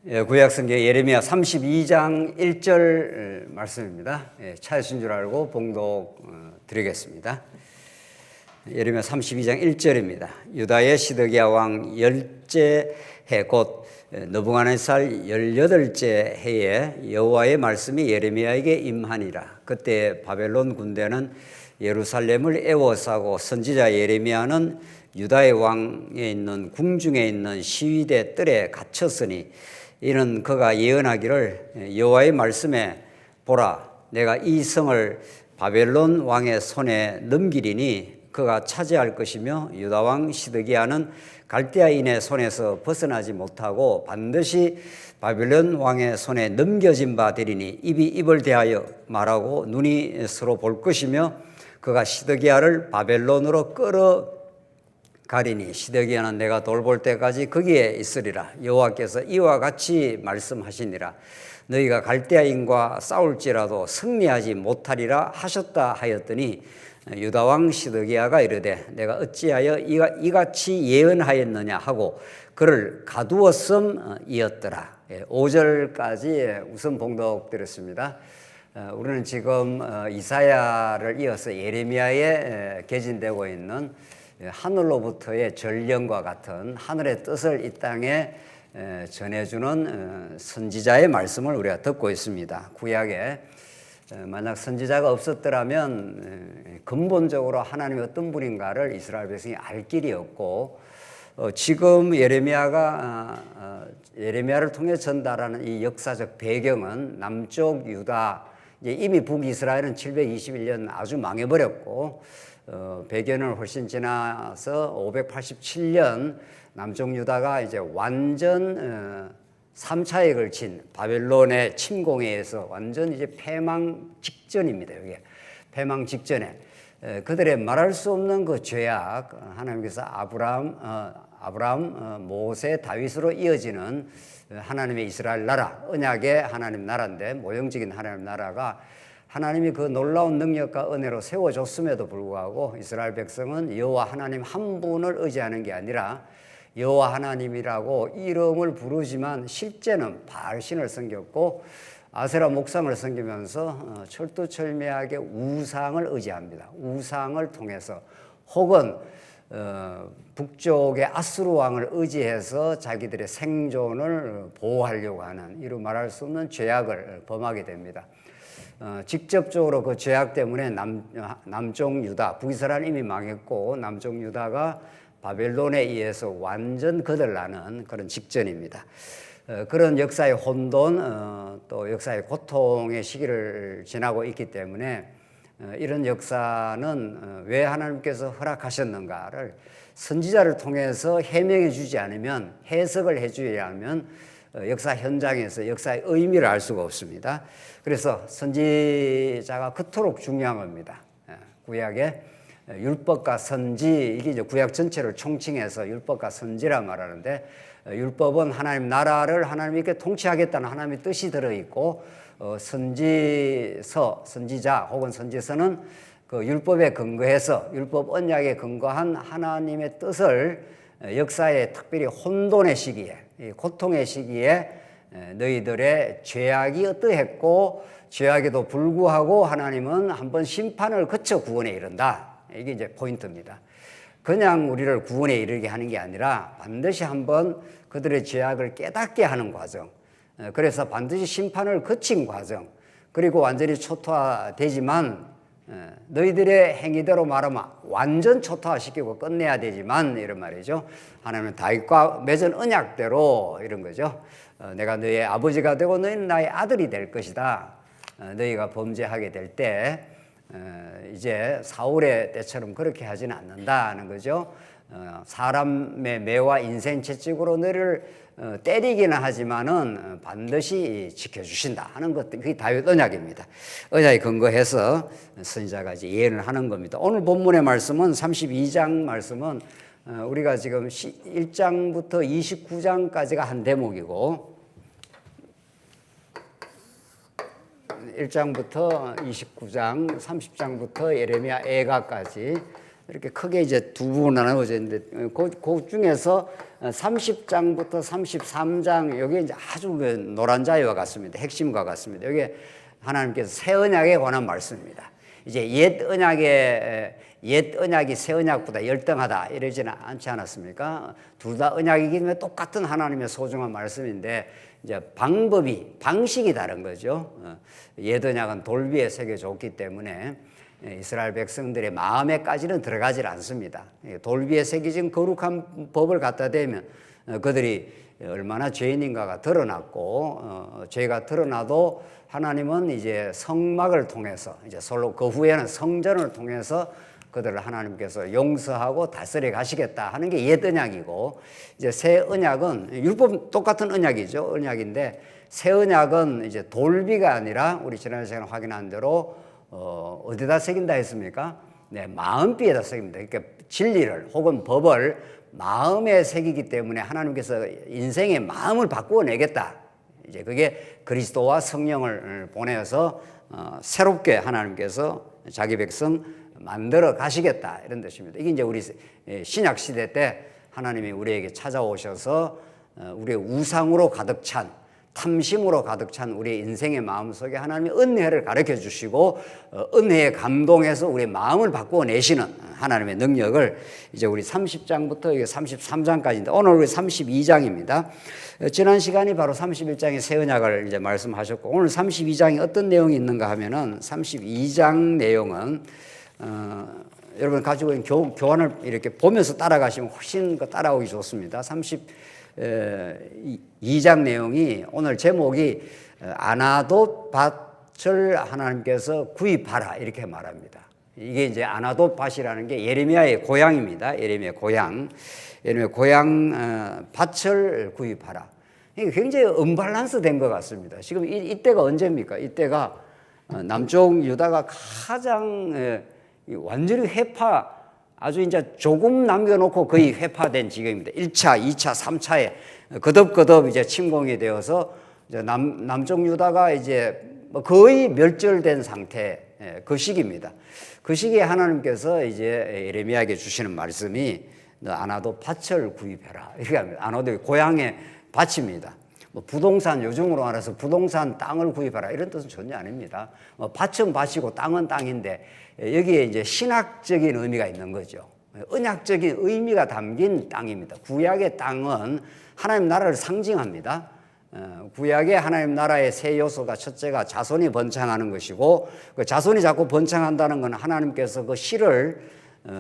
구약성경 예레미야 32장 1절 말씀입니다. 찾으신 줄 알고 봉독 드리겠습니다. 예레미야 32장 1절입니다. 유다의 시드기야 왕 열째 해 곧 느부갓네살 18째 해에 여호와의 말씀이 예레미야에게 임하니라. 그때 바벨론 군대는 예루살렘을 에워싸고 선지자 예레미야는 유다의 왕에 있는 궁중에 있는 시위대 뜰에 갇혔으니 이는 그가 예언하기를 여호와의 말씀에 보라 내가 이 성을 바벨론 왕의 손에 넘기리니 그가 차지할 것이며 유다 왕 시드기야는 갈대아인의 손에서 벗어나지 못하고 반드시 바벨론 왕의 손에 넘겨진 바 되리니 입이 입을 대하여 말하고 눈이 서로 볼 것이며 그가 시드기야를 바벨론으로 끌어가리니 시드기야는 내가 돌볼 때까지 거기에 있으리라. 여호와께서 이와 같이 말씀하시니라. 너희가 갈대아인과 싸울지라도 승리하지 못하리라 하셨다 하였더니 유다 왕 시드기야가 이르되 내가 어찌하여 이같이 예언하였느냐 하고 그를 가두었음이었더라. 5절까지 우선 봉독드렸습니다. 우리는 지금 이사야를 이어서 예레미야에 개진되고 있는 하늘로부터의 전령과 같은 하늘의 뜻을 이 땅에 전해주는 선지자의 말씀을 우리가 듣고 있습니다. 구약에 만약 선지자가 없었더라면 근본적으로 하나님이 어떤 분인가를 이스라엘 백성이 알 길이 없고 지금 예레미야를 통해 전달하는 이 역사적 배경은 남쪽 유다, 이미 북이스라엘은 721년 아주 망해버렸고 배경을 훨씬 지나서 587년 남쪽 유다가 이제 완전 3차에 걸친 바벨론의 침공에 의해서 완전 이제 패망 직전입니다. 이게 패망 직전에 그들의 말할 수 없는 그 죄악, 하나님께서 아브라함, 모세, 다윗으로 이어지는 하나님의 이스라엘 나라, 언약의 하나님 나라인데 모형적인 하나님 나라가 하나님이 그 놀라운 능력과 은혜로 세워줬음에도 불구하고 이스라엘 백성은 여호와 하나님 한 분을 의지하는 게 아니라 여호와 하나님이라고 이름을 부르지만 실제는 바알신을 섬겼고 아세라 목상을 섬기면서 철두철미하게 우상을 의지합니다. 우상을 통해서 혹은 북쪽의 아수르 왕을 의지해서 자기들의 생존을 보호하려고 하는 이루 말할 수 없는 죄악을 범하게 됩니다. 직접적으로 그 죄악 때문에 남쪽 유다, 북이스라엘은 이미 망했고 남쪽 유다가 바벨론에 의해서 완전 거들나는 그런 직전입니다. 그런 역사의 혼돈, 또 역사의 고통의 시기를 지나고 있기 때문에 이런 역사는 왜 하나님께서 허락하셨는가를 선지자를 통해서 해명해 주지 않으면, 해석을 해 주지 않으면 역사 현장에서 역사의 의미를 알 수가 없습니다. 그래서 선지자가 그토록 중요한 겁니다. 구약에 율법과 선지, 이게 이제 구약 전체를 총칭해서 율법과 선지라 말하는데 율법은 하나님 나라를 하나님이 이렇게 통치하겠다는 하나님의 뜻이 들어있고 선지자 혹은 선지서는 그 율법에 근거해서 율법 언약에 근거한 하나님의 뜻을 역사의 특별히 혼돈의 시기에, 고통의 시기에 너희들의 죄악이 어떠했고 죄악에도 불구하고 하나님은 한번 심판을 거쳐 구원에 이른다. 이게 이제 포인트입니다. 그냥 우리를 구원에 이르게 하는 게 아니라 반드시 한번 그들의 죄악을 깨닫게 하는 과정, 그래서 반드시 심판을 거친 과정, 그리고 완전히 초토화되지만 너희들의 행위대로 말하면 완전 초토화시키고 끝내야 되지만 이런 말이죠. 하나님은 다윗과 맺은 언약대로 이런 거죠. 내가 너희의 아버지가 되고 너희는 나의 아들이 될 것이다. 너희가 범죄하게 될 때 이제 사울의 때처럼 그렇게 하지는 않는다는 거죠. 사람의 매와 인생 채찍으로 너를 때리기는 하지만은 반드시 지켜주신다 하는 것, 그게 다윗 언약입니다. 언약에 근거해서 선지자가 이제 예언을 하는 겁니다. 오늘 본문의 말씀은 32장 말씀은 우리가 지금 1장부터 29장까지가 한 대목이고 1장부터 29장, 30장부터 예레미야 애가까지 이렇게 크게 이제 두 부분 나눠져 있는데 그 중에서 30장부터 33장 여기 이제 아주 그 노란 자유와 같습니다. 핵심과 같습니다. 여기 하나님께서 새 언약에 관한 말씀입니다. 이제 옛 언약이 새 언약보다 열등하다 이러지는 않지 않았습니까? 둘 다 언약이기 때문에 똑같은 하나님의 소중한 말씀인데 이제 방식이 다른 거죠. 옛 언약은 돌 위에 새겨졌기 때문에 이스라엘 백성들의 마음에까지는 들어가질 않습니다. 돌 위에 새겨진 거룩한 법을 갖다 대면 그들이 얼마나 죄인인가가 드러났고 죄가 드러나도 하나님은 이제 성막을 통해서 이제 솔로 그 후에는 성전을 통해서 그들을 하나님께서 용서하고 다스려 가시겠다 하는 게 옛 언약이고 이제 새 언약은 율법 똑같은 언약이죠. 언약인데 새 언약은 이제 돌비가 아니라 우리 지난 시간에 확인한 대로 어디다 새긴다 했습니까? 네, 마음비에다 새깁니다. 그러니까 진리를 혹은 법을 마음에 새기기 때문에 하나님께서 인생의 마음을 바꾸어 내겠다. 이제 그게 그리스도와 성령을 보내서 새롭게 하나님께서 자기 백성 만들어 가시겠다 이런 뜻입니다. 이게 이제 우리 신약 시대 때 하나님이 우리에게 찾아오셔서 우리의 우상으로 가득 찬 탐심으로 가득 찬 우리의 인생의 마음속에 하나님이 은혜를 가르쳐 주시고 은혜에 감동해서 우리의 마음을 바꾸어 내시는 하나님의 능력을 이제 우리 30장부터 33장까지인데 오늘 우리 32장입니다. 지난 시간이 바로 31장의 새 언약을 이제 말씀하셨고 오늘 32장이 어떤 내용이 있는가 하면은 32장 내용은 여러분 가지고 있는 교환을 이렇게 보면서 따라가시면 훨씬 따라오기 좋습니다. 32장 내용이 오늘 제목이 아나돗 밭을 하나님께서 구입하라 이렇게 말합니다. 이게 이제 아나돗 밭이라는 게 예레미야의 고향입니다. 예레미야 고향 밭을 구입하라. 이게 굉장히 언밸런스 된 것 같습니다. 지금 이때가 언제입니까? 이때가 남쪽 유다가 가장 완전히 아주 이제 조금 남겨놓고 거의 회파된 지경입니다. 1차, 2차, 3차에 거듭 이제 침공이 되어서 이제 남쪽 유다가 이제 거의 멸절된 상태 그 시기입니다. 그 시기에 하나님께서 이제 예레미야에게 주시는 말씀이 너 아나돗 밭을 구입해라 이렇게 합니다. 아나돗이 고향의 밭입니다. 부동산 요즘으로 말해서 부동산 땅을 구입하라 이런 뜻은 전혀 아닙니다. 밭은 밭이고 땅은 땅인데 여기에 이제 신학적인 의미가 있는 거죠. 언약적인 의미가 담긴 땅입니다. 구약의 땅은 하나님 나라를 상징합니다. 구약의 하나님 나라의 세 요소가 첫째가 자손이 번창하는 것이고 그 자손이 자꾸 번창한다는 건 하나님께서 그 씨를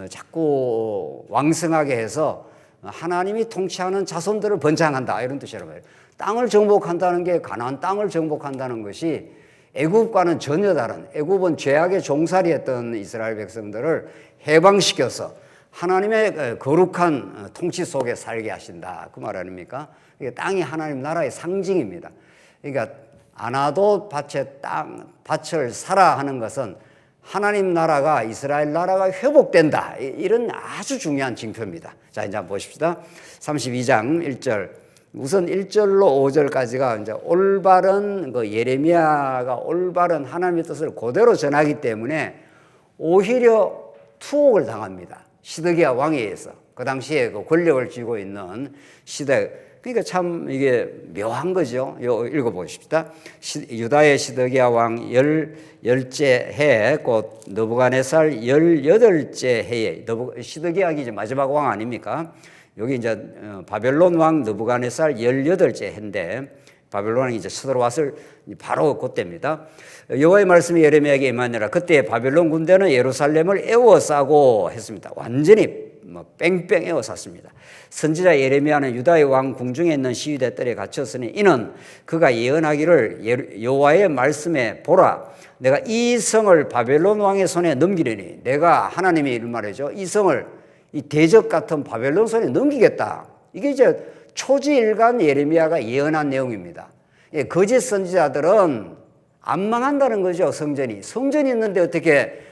자꾸 왕성하게 해서 하나님이 통치하는 자손들을 번창한다 이런 뜻이라고 해요. 땅을 정복한다는 게 가나안 땅을 정복한다는 것이 애굽과는 전혀 다른 애굽은 죄악의 종살이했던 이스라엘 백성들을 해방시켜서 하나님의 거룩한 통치 속에 살게 하신다 그 말 아닙니까? 땅이 하나님 나라의 상징입니다. 그러니까 아나돗 밭을 사라 하는 것은 하나님 나라가 이스라엘 나라가 회복된다 이런 아주 중요한 징표입니다. 자 이제 한번 보십시다. 32장 1절 우선 1절로 5절까지가 이제 올바른 예레미야가 올바른 하나님의 뜻을 그대로 전하기 때문에 오히려 투옥을 당합니다. 시드기야 왕에 의해서 그 당시에 그 권력을 쥐고 있는 그러니까 참 이게 묘한 거죠. 읽어보십시다. 유다의 시드기야 왕 열째 해, 곧 느부갓네살 18째 해에 시드기야가 이제 마지막 왕 아닙니까? 여기 이제 바벨론 왕 느부갓네살 18째 해인데 바벨론 왕이 이제 쳐들어왔을 바로 그때입니다. 여호와의 말씀이 예레미야에게 임하니라. 그때 바벨론 군대는 예루살렘을 에워싸고 했습니다. 완전히 뺑뺑 에워쌌습니다. 선지자 예레미야는 유다의 왕 궁중에 있는 시위대 뜰에 갇혔으니 이는 그가 예언하기를 여호와의 말씀에 보라 내가 이 성을 바벨론 왕의 손에 넘기려니 내가 하나님이 이런 말이죠. 이 성을 이 대적 같은 바벨론 손에 넘기겠다. 이게 이제 초지일간 예레미야가 예언한 내용입니다. 거짓 선지자들은 안 망한다는 거죠. 성전이 있는데 어떻게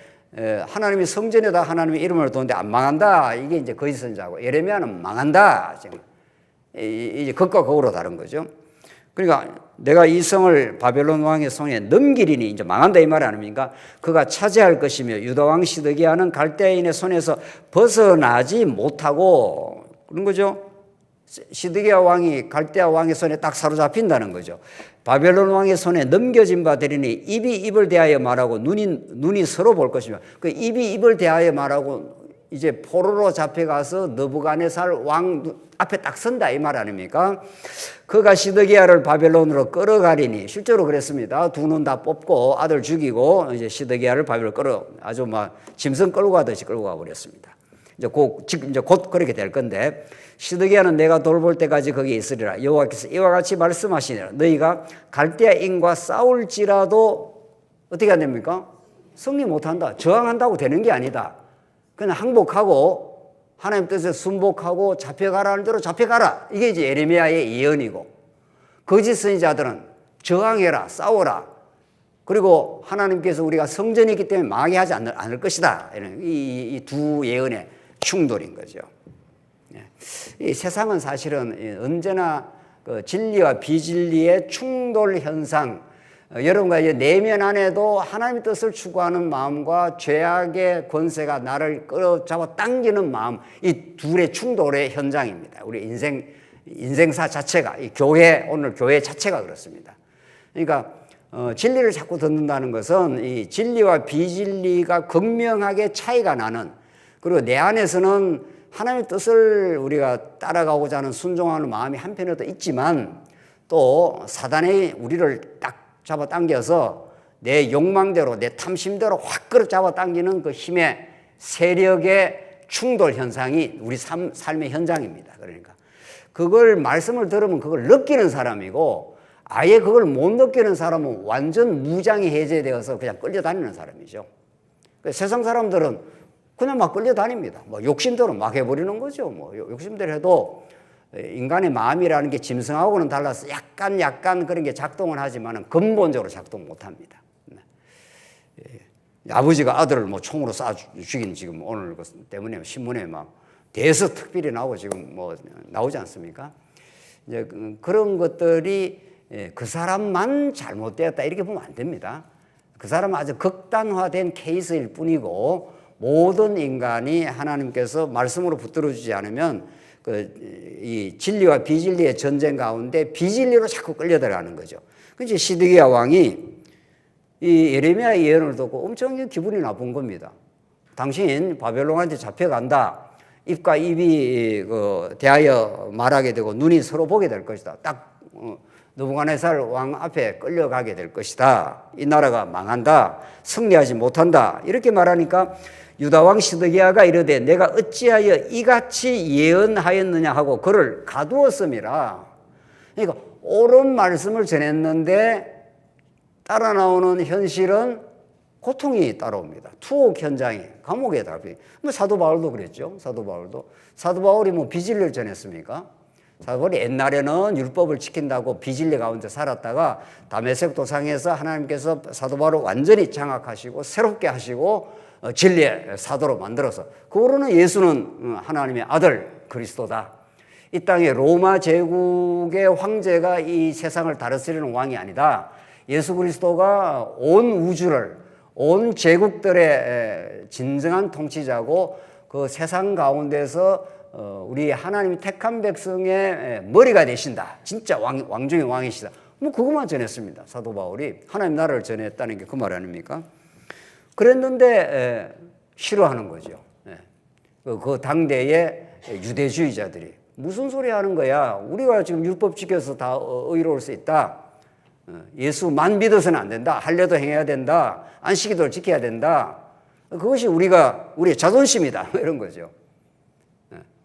하나님이 성전에다 하나님의 이름을 두는데 안 망한다. 이게 이제 거짓 선지자고 예레미야는 망한다. 지금 이제 극과 극으로 다른 거죠. 그러니까 내가 이 성을 바벨론 왕의 손에 넘기리니 이제 망한다 이 말 아닙니까? 그가 차지할 것이며 유다 왕 시드기야는 갈대아인의 손에서 벗어나지 못하고 그런 거죠. 시드기야 왕이 갈대아 왕의 손에 딱 사로잡힌다는 거죠. 바벨론 왕의 손에 넘겨진 바 되리니 입이 입을 대하여 말하고 눈이 서로 볼 것이며 그 입이 입을 대하여 말하고 이제 포로로 잡혀가서 느부갓네살 왕 앞에 딱 선다 이 말 아닙니까? 그가 시드기야를 바벨론으로 끌어가리니 실제로 그랬습니다. 두 눈 다 뽑고 아들 죽이고 이제 시드기야를 바벨론 아주 막 짐승 끌고 가듯이 끌고 가버렸습니다. 이제 곧 그렇게 될 건데 시드기야는 내가 돌볼 때까지 거기에 있으리라. 여호와께서 이와 같이 말씀하시니라. 너희가 갈대아인과 싸울지라도 어떻게 안 됩니까? 승리 못한다. 저항한다고 되는 게 아니다. 그냥 항복하고 하나님 뜻에 순복하고 잡혀가라는 대로 잡혀가라. 이게 이제 예레미야의 예언이고 거짓 선지자들은 저항해라, 싸워라. 그리고 하나님께서 우리가 성전이 있기 때문에 망하게 하지 않을 것이다. 이런 이 두 예언의 충돌인 거죠. 이 세상은 사실은 언제나 그 진리와 비진리의 충돌 현상, 여러분과 내면 안에도 하나님의 뜻을 추구하는 마음과 죄악의 권세가 나를 끌어잡아 당기는 마음, 이 둘의 충돌의 현장입니다. 우리 인생사 자체가, 오늘 교회 자체가 그렇습니다. 그러니까 진리를 자꾸 듣는다는 것은 이 진리와 비진리가 극명하게 차이가 나는, 그리고 내 안에서는 하나님의 뜻을 우리가 따라가고자 하는 순종하는 마음이 한편에도 있지만 또 사단이 우리를 딱 잡아당겨서 내 욕망대로 내 탐심대로 확 끌어잡아당기는 그 힘의 세력의 충돌 현상이 우리 삶의 현장입니다. 그러니까 그걸 말씀을 들으면 그걸 느끼는 사람이고 아예 그걸 못 느끼는 사람은 완전 무장이 해제되어서 그냥 끌려다니는 사람이죠. 세상 사람들은 그냥 막 끌려다닙니다. 뭐 욕심대로 막 해버리는 거죠. 뭐 욕심대로 해도 인간의 마음이라는 게 짐승하고는 달라서 약간 그런 게 작동을 하지만 근본적으로 작동 못 합니다. 아버지가 아들을 뭐 총으로 쏴 죽인 지금 오늘 때문에 신문에 막 대서특필이 나오고 지금 뭐 나오지 않습니까? 이제 그런 것들이 그 사람만 잘못되었다 이렇게 보면 안 됩니다. 그 사람은 아주 극단화된 케이스일 뿐이고 모든 인간이 하나님께서 말씀으로 붙들어주지 않으면 이 진리와 비진리의 전쟁 가운데 비진리로 자꾸 끌려들어가는 거죠. 그래서 시드기야 왕이 이 예레미야 예언을 듣고 엄청 기분이 나쁜 겁니다. 당신 바벨론한테 잡혀간다. 입과 입이 대하여 말하게 되고 눈이 서로 보게 될 것이다. 딱 느부갓네살 왕 앞에 끌려가게 될 것이다. 이 나라가 망한다. 승리하지 못한다. 이렇게 말하니까 유다 왕 시드기야가 이르되 내가 어찌하여 이같이 예언하였느냐 하고 그를 가두었음이라. 그러니까 옳은 말씀을 전했는데 따라 나오는 현실은 고통이 따라옵니다. 투옥 현장이 감옥에 달비. 사도 바울도 그랬죠. 사도 바울이 뭐 비진리를 전했습니까? 사도 바울이 옛날에는 율법을 지킨다고 비진리 가운데 살았다가 다메섹 도상에서 하나님께서 사도 바울을 완전히 장악하시고 새롭게 하시고 진리의 사도로 만들어서 그거로는 예수는 하나님의 아들 그리스도다. 이 땅에 로마 제국의 황제가 이 세상을 다스리는 왕이 아니다. 예수 그리스도가 온 우주를 온 제국들의 진정한 통치자고 그 세상 가운데서 우리 하나님이 택한 백성의 머리가 되신다. 진짜 왕 중의 왕이시다. 뭐 그것만 전했습니다. 사도 바울이 하나님 나라를 전했다는 게 그 말 아닙니까? 그랬는데 싫어하는 거죠. 그 당대의 유대주의자들이 무슨 소리 하는 거야? 우리가 지금 율법 지켜서 다 의로울 수 있다. 예수만 믿어서는 안 된다. 할례도 행해야 된다. 안식일도 지켜야 된다. 그것이 우리의 자존심이다. 이런 거죠.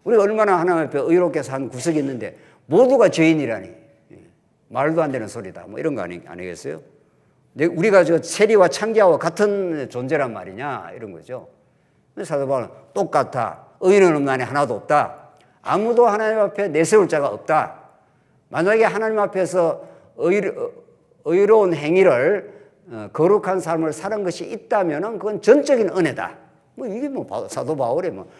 우리가 얼마나 하나님 앞에 의롭게 산 구석이 있는데 모두가 죄인이라니. 말도 안 되는 소리다. 뭐 이런 거 아니겠어요? 우리가 저 세리와 창기와 같은 존재란 말이냐 이런 거죠. 사도 바울은 똑같아. 의인은 없나니 하나도 없다. 아무도 하나님 앞에 내세울 자가 없다. 만약에 하나님 앞에서 의로운 행위를 거룩한 삶을 사는 것이 있다면은 그건 전적인 은혜다. 뭐 이게 뭐 사도 바울의 뭐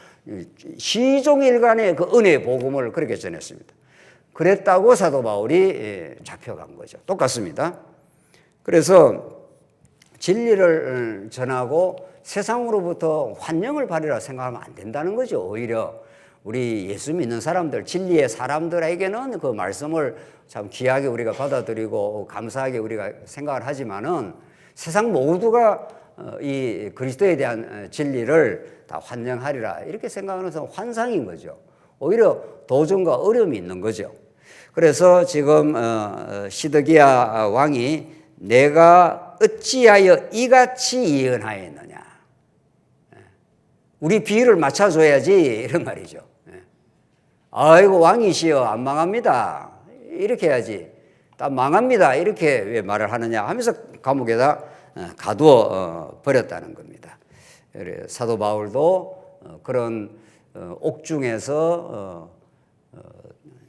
시종일관의 그 은혜의 복음을 그렇게 전했습니다. 그랬다고 사도 바울이 잡혀간 거죠. 똑같습니다. 그래서 진리를 전하고 세상으로부터 환영을 받으라 생각하면 안 된다는 거죠. 오히려 우리 예수 믿는 사람들, 진리의 사람들에게는 그 말씀을 참 귀하게 우리가 받아들이고 감사하게 우리가 생각을 하지만은 세상 모두가 이 그리스도에 대한 진리를 다 환영하리라 이렇게 생각하는 것은 환상인 거죠. 오히려 도전과 어려움이 있는 거죠. 그래서 지금 시드기야 왕이 내가 어찌하여 이같이 예언하였느냐. 우리 비유를 맞춰줘야지 이런 말이죠. 아이고 왕이시여 안 망합니다. 이렇게 해야지. 다 망합니다. 이렇게 왜 말을 하느냐 하면서 감옥에다 가두어 버렸다는 겁니다. 사도 바울도 그런 옥중에서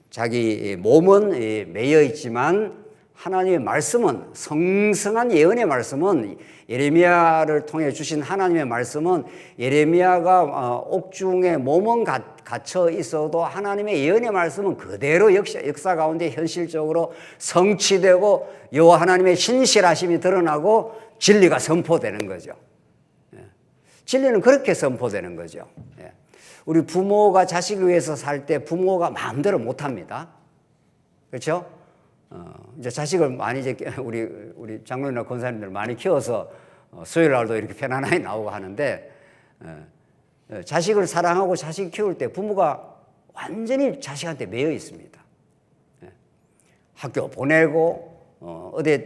자기 몸은 매여 있지만 하나님의 말씀은 성성한 예언의 말씀은 예레미야를 통해 주신 하나님의 말씀은 예레미야가 옥중에 몸은 갇혀 있어도 하나님의 예언의 말씀은 그대로 역사 가운데 현실적으로 성취되고 여호와 하나님의 신실하심이 드러나고 진리가 선포되는 거죠. 진리는 그렇게 선포되는 거죠. 우리 부모가 자식을 위해서 살 때 부모가 마음대로 못합니다. 그렇죠? 이제 자식을 많이 이제 우리 장로님이나 권사님들 많이 키워서 수요일 날도 이렇게 편안하게 나오고 하는데 자식을 사랑하고 자식 키울 때 부모가 완전히 자식한테 매여 있습니다. 학교 보내고 어디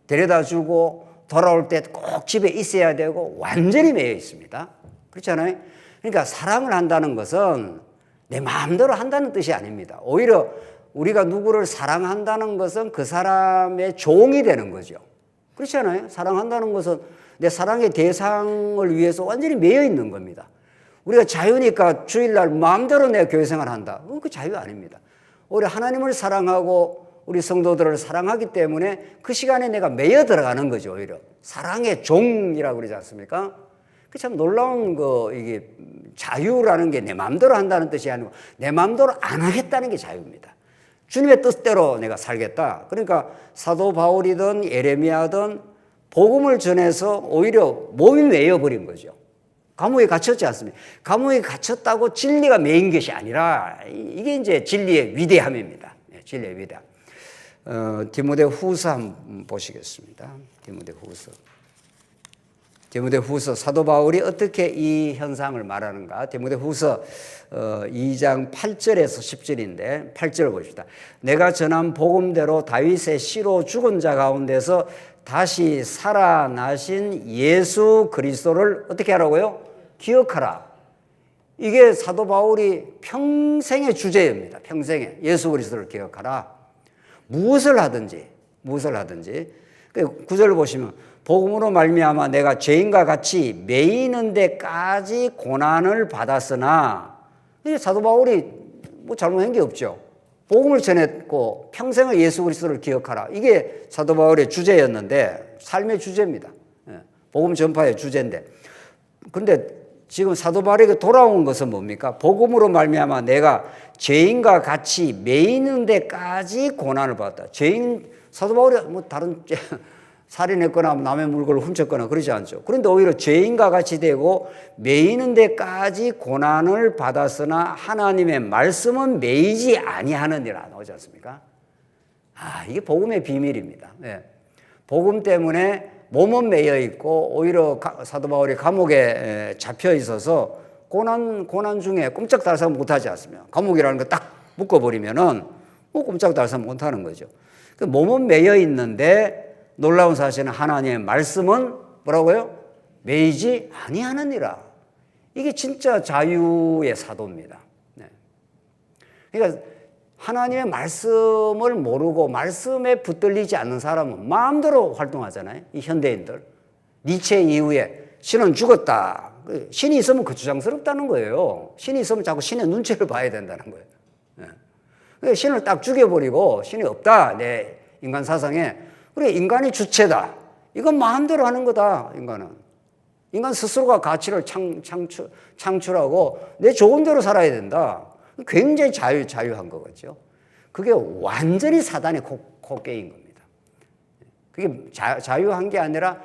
데려다 주고 돌아올 때 꼭 집에 있어야 되고 완전히 매여 있습니다. 그렇잖아요? 그러니까 사랑을 한다는 것은 내 마음대로 한다는 뜻이 아닙니다. 오히려 우리가 누구를 사랑한다는 것은 그 사람의 종이 되는 거죠. 그렇지 않아요? 사랑한다는 것은 내 사랑의 대상을 위해서 완전히 매여 있는 겁니다. 우리가 자유니까 주일날 마음대로 내 교회생활 한다. 그건 그 자유 아닙니다. 오히려 하나님을 사랑하고 우리 성도들을 사랑하기 때문에 그 시간에 내가 매여 들어가는 거죠. 오히려 사랑의 종이라고 그러지 않습니까? 그 참 놀라운 이게 자유라는 게 내 마음대로 한다는 뜻이 아니고 내 마음대로 안 하겠다는 게 자유입니다. 주님의 뜻대로 내가 살겠다. 그러니까 사도 바울이든 예레미야든 복음을 전해서 오히려 몸이 매여버린 거죠. 감옥에 갇혔지 않습니까? 감옥에 갇혔다고 진리가 매인 것이 아니라 이게 이제 진리의 위대함입니다. 진리의 위대함. 디모데후서 한번 보시겠습니다. 디모데후서 사도 바울이 어떻게 이 현상을 말하는가? 디모데후서 2장 8절에서 10절인데 8절을 보십시다. 내가 전한 복음대로 다윗의 씨로 죽은 자 가운데서 다시 살아나신 예수 그리스도를 어떻게 하라고요? 기억하라. 이게 사도 바울이 평생의 주제입니다. 평생에 예수 그리스도를 기억하라. 무엇을 하든지 9절을 보시면 복음으로 말미암아 내가 죄인과 같이 매이는 데까지 고난을 받았으나 이게 사도 바울이 뭐 잘못한 게 없죠. 복음을 전했고 평생을 예수 그리스도를 기억하라. 이게 사도 바울의 주제였는데 삶의 주제입니다. 복음 전파의 주제인데 그런데 지금 사도 바울에게 돌아온 것은 뭡니까? 복음으로 말미암아 내가 죄인과 같이 매이는 데까지 고난을 받았다. 사도 바울이 뭐 다른 살인했거나 남의 물건을 훔쳤거나 그러지 않죠. 그런데 오히려 죄인과 같이 되고 매이는 데까지 고난을 받았으나 하나님의 말씀은 매이지 아니하느니라 나오지 않습니까? 이게 복음의 비밀입니다. 복음 때문에 몸은 매여 있고 오히려 사도 바울이 감옥에 잡혀 있어서 고난 중에 꼼짝달싹 못하지 않습니까? 감옥이라는 거 딱 묶어버리면은 꼼짝달싹 못하는 거죠. 몸은 매여 있는데 놀라운 사실은 하나님의 말씀은 뭐라고요? 매이지 아니하느니라. 이게 진짜 자유의 사도입니다. 그러니까 하나님의 말씀을 모르고 말씀에 붙들리지 않는 사람은 마음대로 활동하잖아요. 이 현대인들. 니체 이후에 신은 죽었다. 신이 있으면 거추장스럽다는 거예요. 신이 있으면 자꾸 신의 눈치를 봐야 된다는 거예요. 신을 딱 죽여버리고 신이 없다. 내 인간 사상에. 그래, 인간이 주체다. 이건 마음대로 하는 거다, 인간은. 인간 스스로가 가치를 창출하고 내 좋은 대로 살아야 된다. 굉장히 자유한 거겠죠. 그게 완전히 사단의 코끼인 겁니다. 그게 자유한 게 아니라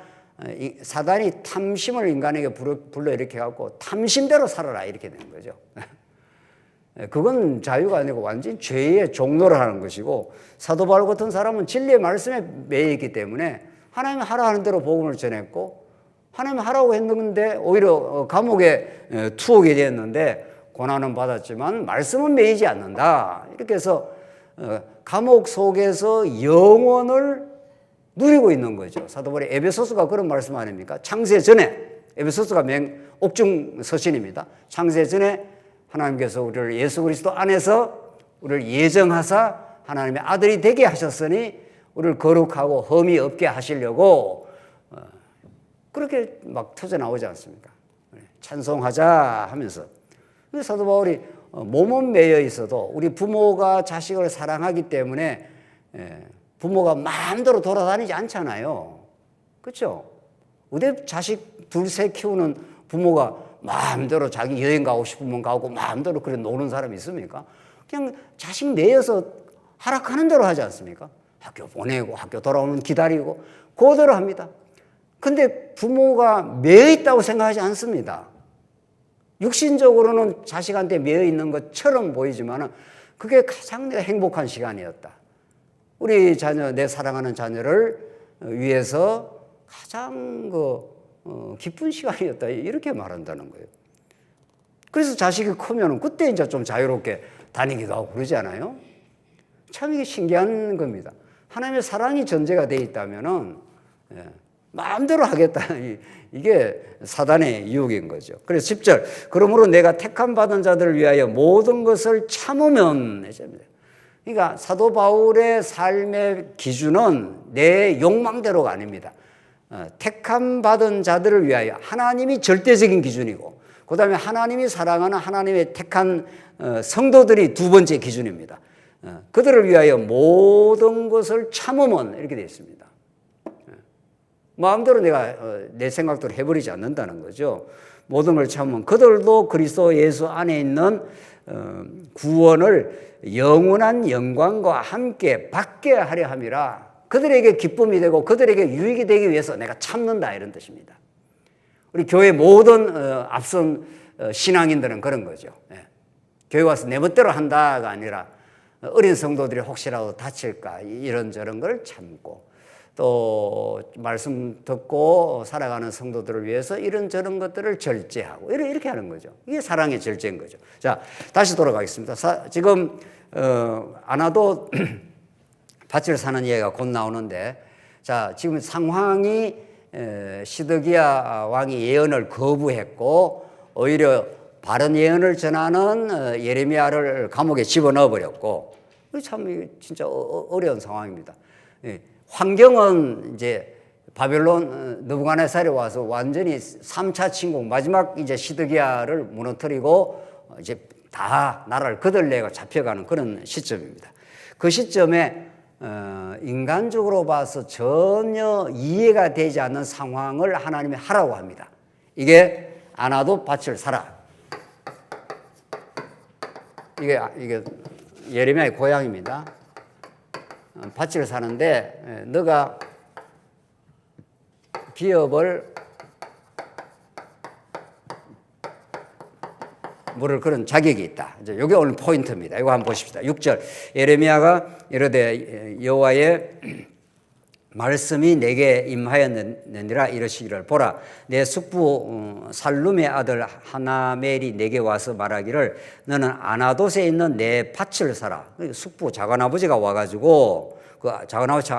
사단이 탐심을 인간에게 불러 일으켜 갖고 탐심대로 살아라 이렇게 되는 거죠. 그건 자유가 아니고 완전히 죄의 종노를 하는 것이고, 사도 바울 같은 사람은 진리의 말씀에 매여 있기 때문에 하나님이 하라 하는 대로 복음을 전했고, 하나님이 하라고 했는데 오히려 감옥에 투옥이 됐는데 고난은 받았지만 말씀은 매이지 않는다. 이렇게 해서 감옥 속에서 영원을 누리고 있는 거죠. 사도 바울의 에베소서가 그런 말씀 아닙니까? 창세 전에, 에베소서가 옥중 서신입니다. 창세 전에 하나님께서 우리를 예수 그리스도 안에서 우리를 예정하사 하나님의 아들이 되게 하셨으니 우리를 거룩하고 흠이 없게 하시려고 그렇게 막 터져 나오지 않습니까? 찬송하자 하면서. 사도 바울이 몸은 매여 있어도 우리 부모가 자식을 사랑하기 때문에 부모가 마음대로 돌아다니지 않잖아요. 그렇죠? 어디 자식 둘셋 키우는 부모가 마음대로 자기 여행 가고 싶으면 가고 마음대로 그래 노는 사람이 있습니까? 그냥 자식 내어서 하락하는 대로 하지 않습니까? 학교 보내고 학교 돌아오면 기다리고 그대로 합니다. 근데 부모가 매여 있다고 생각하지 않습니다. 육신적으로는 자식한테 매여 있는 것처럼 보이지만 그게 가장 내가 행복한 시간이었다. 우리 자녀, 내 사랑하는 자녀를 위해서 가장 기쁜 시간이었다. 이렇게 말한다는 거예요. 그래서 자식이 크면 그때 이제 좀 자유롭게 다니기도 하고 그러지 않아요? 참 이게 신기한 겁니다. 하나님의 사랑이 전제가 되어 있다면은 마음대로 하겠다. 이게 사단의 유혹인 거죠. 그래서 10절. 그러므로 내가 택함 받은 자들을 위하여 모든 것을 참으면. 그러니까 사도 바울의 삶의 기준은 내 욕망대로가 아닙니다. 택함 받은 자들을 위하여 하나님이 절대적인 기준이고, 그 다음에 하나님이 사랑하는 하나님의 택한 성도들이 두 번째 기준입니다. 그들을 위하여 모든 것을 참으면 이렇게 되어 있습니다. 마음대로 내가 내 생각대로 해버리지 않는다는 거죠. 모든 걸 참으면 그들도 그리스도 예수 안에 있는 구원을 영원한 영광과 함께 받게 하려 함이라. 그들에게 기쁨이 되고 그들에게 유익이 되기 위해서 내가 참는다 이런 뜻입니다. 우리 교회 모든 앞선 신앙인들은 그런 거죠. 교회 와서 내 멋대로 한다가 아니라 어린 성도들이 혹시라도 다칠까 이런저런 걸 참고, 또 말씀 듣고 살아가는 성도들을 위해서 이런저런 것들을 절제하고 이렇게 하는 거죠. 이게 사랑의 절제인 거죠. 자, 다시 돌아가겠습니다. 지금 아나도 밭을 사는 얘기가 곧 나오는데, 자, 지금 상황이 시드기야 왕이 예언을 거부했고 오히려 바른 예언을 전하는 예레미야를 감옥에 집어넣어 버렸고, 참 진짜 어려운 상황입니다. 환경은 이제 바벨론 느부갓네살이 와서 완전히 3차 침공, 마지막 이제 시드기야를 무너뜨리고 이제 다 나라를 거들내고 잡혀가는 그런 시점입니다. 그 시점에 인간적으로 봐서 전혀 이해가 되지 않는 상황을 하나님이 하라고 합니다. 이게 아나도 밭을 사라. 이게 예레미야의 고향입니다. 밭을 사는데 너가 기업을 물을 그런 자격이 있다. 이제 이게 오늘 포인트입니다. 이거 한번 보십시다. 6절. 예레미야가 이르되 여호와의 말씀이 내게 임하였느니라 이르시기를, 보라 내 숙부 살룸의 아들 하나멜이 내게 와서 말하기를 너는 아나돗에 있는 내 밭을 사라. 숙부 작은아버지가 와가지고 그 작은아버지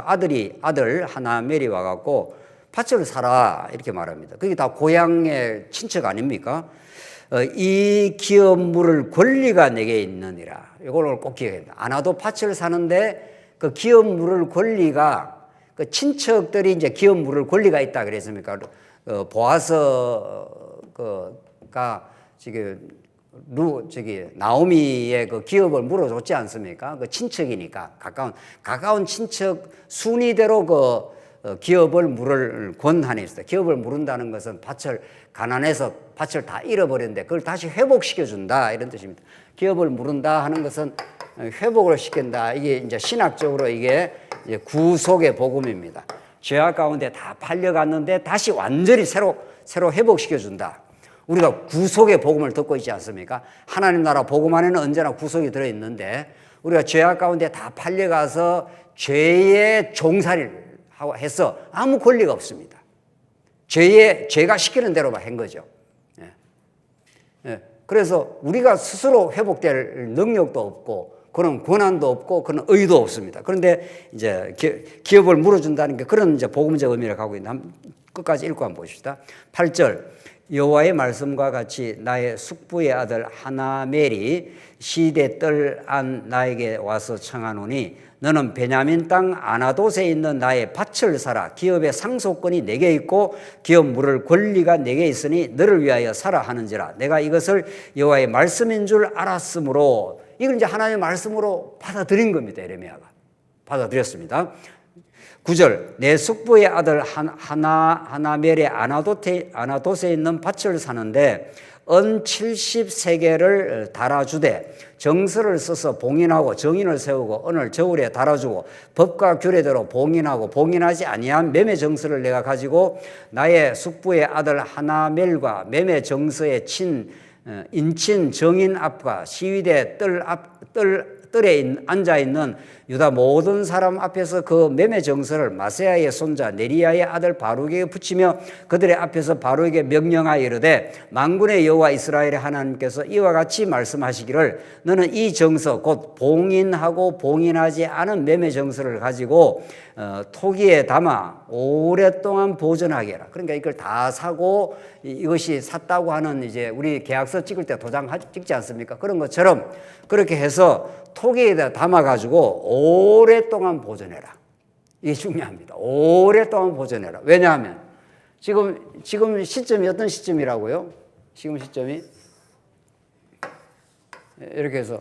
아들 하나멜이 와갖고 밭을 사라 이렇게 말합니다. 그게 다 고향의 친척 아닙니까? 이 기업 물을 권리가 내게 있느니라. 이걸 꼭 기억해야 됩니다. 아나도 밭을 사는데 그 기업 물을 권리가, 그 친척들이 이제 기업 물을 권리가 있다 그랬습니까? 보아스가 지금 나오미의 그 기업을 물어줬지 않습니까? 그 친척이니까 가까운 친척 순위대로 그 기업을 물을 권한이 있어요. 기업을 물은다는 것은 가난해서 밭을 다 잃어버렸는데 그걸 다시 회복시켜준다 이런 뜻입니다. 기업을 물은다 하는 것은 회복을 시킨다. 이게 이제 신학적으로 이게 이제 구속의 복음입니다. 죄악 가운데 다 팔려갔는데 다시 완전히 새로 회복시켜준다. 우리가 구속의 복음을 듣고 있지 않습니까? 하나님 나라 복음 안에는 언제나 구속이 들어있는데 우리가 죄악 가운데 다 팔려가서 죄의 종살이를 해서 아무 권리가 없습니다. 죄가 시키는 대로만 한 거죠. 그래서 우리가 스스로 회복될 능력도 없고 그런 권한도 없고 그런 의도 없습니다. 그런데 이제 기업을 물어준다는 게 그런 이제 복음적 의미를 갖고 있는 끝까지 읽고 한번 보십시다. 8절 여호와의 말씀과 같이 나의 숙부의 아들 하나멜이 시대 뜰안 나에게 와서 청하노니 너는 베냐민 땅 아나돗에 있는 나의 밭을 사라. 기업의 상속권이 내게 있고 기업 물을 권리가 내게 있으니 너를 위하여 사라 하는지라. 내가 이것을 여호와의 말씀인 줄 알았으므로 이걸 이제 하나님의 말씀으로 받아들인 겁니다. 예레미야가 받아들였습니다. 9절 내 숙부의 아들 하나멜의 아나돗에 있는 밭을 사는데 은 70세겔을 달아주되 정서를 써서 봉인하고 정인을 세우고 은을 저울에 달아주고 법과 규례대로 봉인하고 봉인하지 아니한 매매 정서를 내가 가지고 나의 숙부의 아들 하나멜과 매매 정서의 인친 정인 앞과 시위대 뜰에 앉아있는 유다 모든 사람 앞에서 그 매매 정서를 마세야의 손자 네리야의 아들 바룩에게 붙이며 그들의 앞에서 바룩에게 명령하여 이르되 만군의 여호와 이스라엘의 하나님께서 이와 같이 말씀하시기를 너는 이 정서 곧 봉인하고 봉인하지 않은 매매 정서를 가지고 토기에 담아 오랫동안 보존하게 해라. 그러니까 이걸 다 사고 이것이 샀다고 하는 이제 우리 계약서 찍을 때 도장 찍지 않습니까? 그런 것처럼 그렇게 해서 토기에다 담아가지고 오랫동안 보존해라. 이게 중요합니다. 오랫동안 보존해라. 왜냐하면 지금 시점이 어떤 시점이라고요? 지금 시점이 이렇게 해서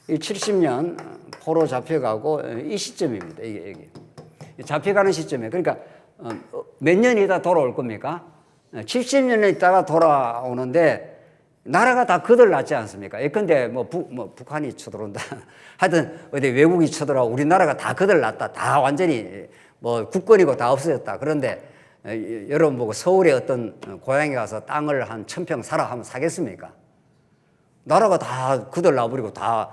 이 70년 포로 잡혀가고 이 시점입니다. 이게 잡혀가는 시점이에요. 그러니까 몇 년 있다 돌아올 겁니까? 70년 있다가 돌아오는데 나라가 다 거들났지 않습니까? 예컨대 북한이 쳐들어온다. 하여튼 어디 외국이 쳐들어오고 우리나라가 다 거들났다. 다 완전히 국권이고 다 없어졌다. 그런데 여러분 보고 서울에 어떤 고향에 가서 땅을 한 1000평 사라 하면 사겠습니까? 나라가 다 거들나버리고 다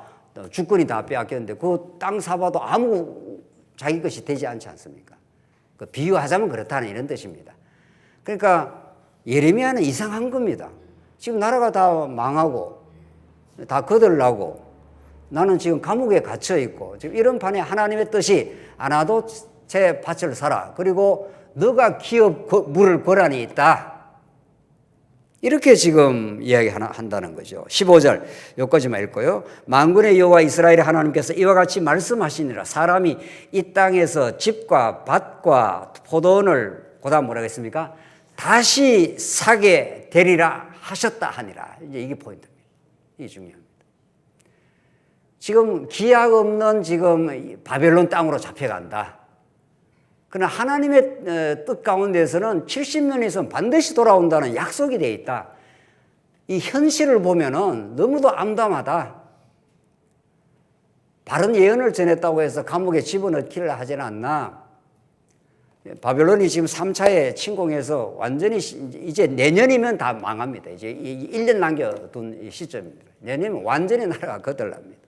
주권이 다 빼앗겼는데 그 땅 사봐도 아무 자기 것이 되지 않지 않습니까? 그 비유하자면 그렇다는 이런 뜻입니다. 그러니까 예레미야는 이상한 겁니다. 지금 나라가 다 망하고 다 거들나고 나는 지금 감옥에 갇혀 있고 지금 이런 판에 하나님의 뜻이 아나돗의 밭을 사라. 그리고 너가 기업 물을 권한이 있다. 이렇게 지금 이야기한다는 거죠. 15절 여기까지만 읽고요. 만군의 여호와 이스라엘의 하나님께서 이와 같이 말씀하시니라. 사람이 이 땅에서 집과 밭과 포도원을 그다음 뭐라고 했습니까? 다시 사게 되리라 하셨다 하니라. 이제 이게 포인트입니다. 이게 중요합니다. 지금 기약 없는 지금 바벨론 땅으로 잡혀간다. 그러나 하나님의 뜻 가운데서는 70년 이상 반드시 돌아온다는 약속이 되어 있다. 이 현실을 보면은 너무도 암담하다. 바른 예언을 전했다고 해서 감옥에 집어넣기를 하지는 않나. 바벨론이 지금 3차에 침공해서 완전히 이제 내년이면 다 망합니다. 이제 1년 남겨둔 시점입니다. 내년이면 완전히 나라가 거들납니다.